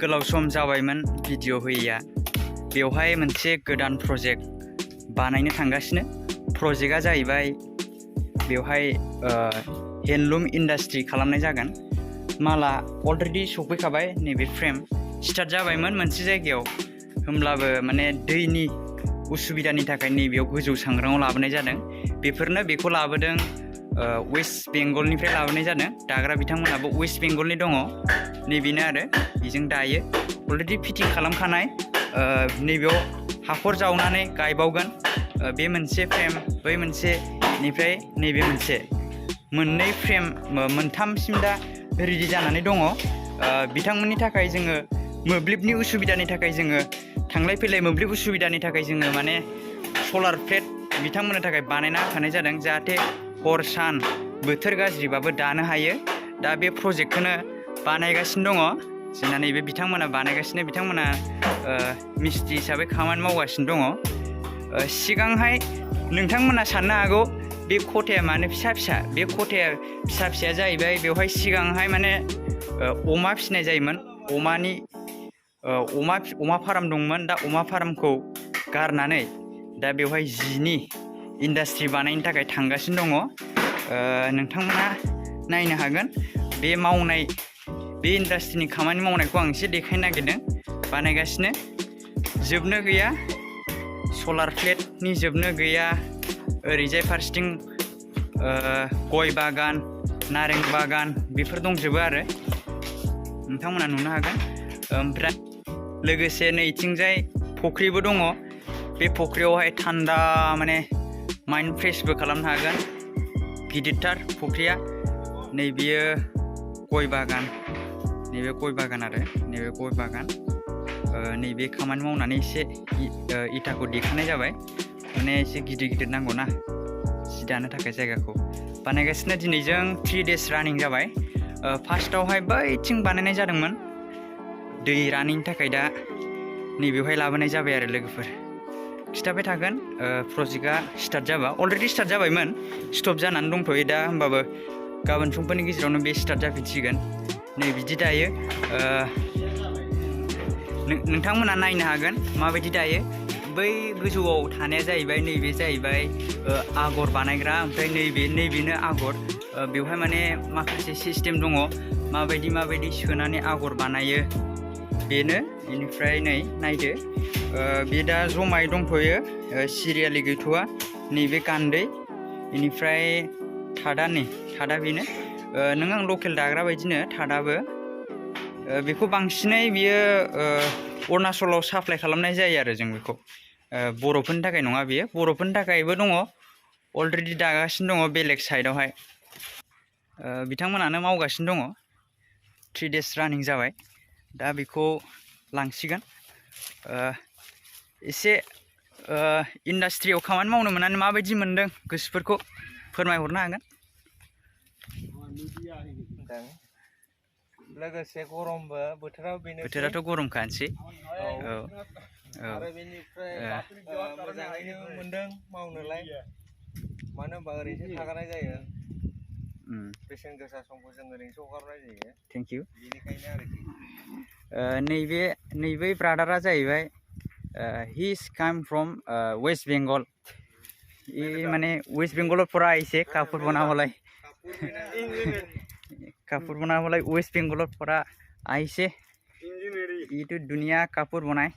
गोलाव सम जाबायमोन भिडिअ होयैया बेवहाय मोनसे गोदान प्रजेक्ट बानायनो थांगासिनो प्रजेक्टआ जाहैबाय बेवहाय हेन्डलुम इन्डास्ट्रि खालामनाय जागोन माला अलरेडि सफैखाबाय नैबे फ्रेम स्टार्ट जाबायमोन मोनसे जायगायाव होमब्लाबो माने दैनि उसुबिदानि थाखाय नैबेयाव गोजौ सांग्राङाव लाबोनाय जादों बेफोरनो बेखौ लाबोदों वेस्ट बेंगलनिफ्राय लाबोनाय जादों दाग्रा बिथांमोनाबो वेस्ट बेंगलनि दङ नैबेनो आरो बेजों दायो अलरेडि फिटिं खालामखानाय नैबेयाव हाखर जावनानै गायबावगोन बे मोनसे फ्रेम बै मोनसेनिफ्राय नैबे मोनसे मोननै फ्रेम मोनथामसिम दा रेडि जानानै दङ बिथांमोननि थाखाय जोङो मोब्लिबनि उसुबिदानि थाखाय जोङो थांलाय फैलाय मोब्लिब उसुबिदानि थाखाय जोङो माने सलार प्लेट बिथांमोननि थाखाय बानायना होखानाय जादों जाहाथे हर सान बोथोर गाज्रिबाबो दानो हायो दा बे प्रजेक्टखौनो बानायगासिनो दङ जोंना नैबे बिथांमोना बानायगासिनो बिथांमोना मिस्ट्रि हिसाबै खामानि मावगासिनो दङ सिगांहाय नोंथांमोना साननो हागौ बे खथाया मानो फिसा फिसा बे खथाया फिसा फिसाया जाहैबाय बेवहाय सिगांहाय माने अमा फिसिनाय जायोमोन अमा फार्म दंमोन दा अमा फार्मखौ गारनानै दा बेवहाय जिनि इन्डास्ट्रि बानायनो थाखाय थांगासिनो दङ नोंथांमोना नायनो हागोन बे इन्डास्ट्रिनि खामानि मावनायखौ आं एसे देखायनो नागिरदों बानायगासिनो जोबनो गैया सलार प्लेटनि जोबनो गैया ओरैजाय फारसेथिं गय बागान नारें बागान बेफोर दंजोबो आरो नोंथांमोना नुनो हागोन ओमफ्राय लोगोसे नैथिंजाय फुख्रिबो दङ बे फुख्रियावहाय थान्दा माने माइन्ड फ्रेशबो खालामनो हागोन गिदिरथार फुख्रिया नैबेयो गय बागान नैबे गय बागान आरो नैबे गय बागान नैबे खामानि मावनानै एसे इथाखौ देखानाय जाबाय माने एसे गिदिर नांगौना जि दानो थाखाय जायगाखौ बानायगासिनो दिनैजों 3 days रानिं जाबाय फार्स्टआवहाय बैथिं बानायनाय जादोंमोन दै रानिनि थाखाय दा नैबेवहाय लाबोनाय जाबाय आरो लोगोफोर खिथाबाय थागोन प्रजेक्टआ स्टार्ट जाबा अलरेडि स्टार्ट जाबायमोन स्टप जानानै दंथ'यो दा होमबाबो गाबोन समफोरनि गेजेरावनो बे स्टार्ट जाफिनसिगोन नै बिदि दायो नोंथांमोना नायनो हागोन माबायदि दायो बै गोजौआव थानाया जाहैबाय नैबे जाहैबाय आगर बानायग्रा ओमफ्राय नैबेनो आगर बेवहाय माने माखासे सिस्टेम दङ माबायदि सोनानै आगर बानायो बेनो बेनिफ्राय नै नायदो बे दा जमायै दंथ'यो सिरियालि गैथ'वा नैबे गान्दै बेनिफ्राय थादा बेनो नों आं लकेल दाग्रा बायदिनो थादाबो बेखौ बांसिनै बियो अरुणाचलाव साप्लाय खालामनाय जायो आरो जों बेखौ बर'फोरनि थाखाय नङा बियो बर'फोरनि थाखायबो दङ अलरेडि दागासिनो दङ बेलेग साइडआवहाय बिथांमोनानो मावगासिनो दङ 3 days रानिं जाबाय दा बेखौ लांसिगोन एसे इन्डास्ट्रियाव खामानि मावनो मोननानै माबायदि मोनदों गोसोफोरखौ फोरमायहरनो हागोन लोगोसे गरमबो बोथोराथ' गरमखानोसै आरो बेनिफ्राय मोजाङैनो मोनदों मावनोलाय मानो होनबा ओरैनो थागारनाय जायो बेसेन गोसा समखौ जों ओरैनोसो हगारनाय जायो थेंक इउ बेनिखायनो आरोखि नैबे ब्रादारा जाहैबाय ही इज काम फ्रम वेस्ट बेंगल ये माने वेस्ट बेंगल पूरा ऐसे कापूर बना वेस्ट बेंगल पूरा ऐसे ये तो दुनिया कापूर बनाए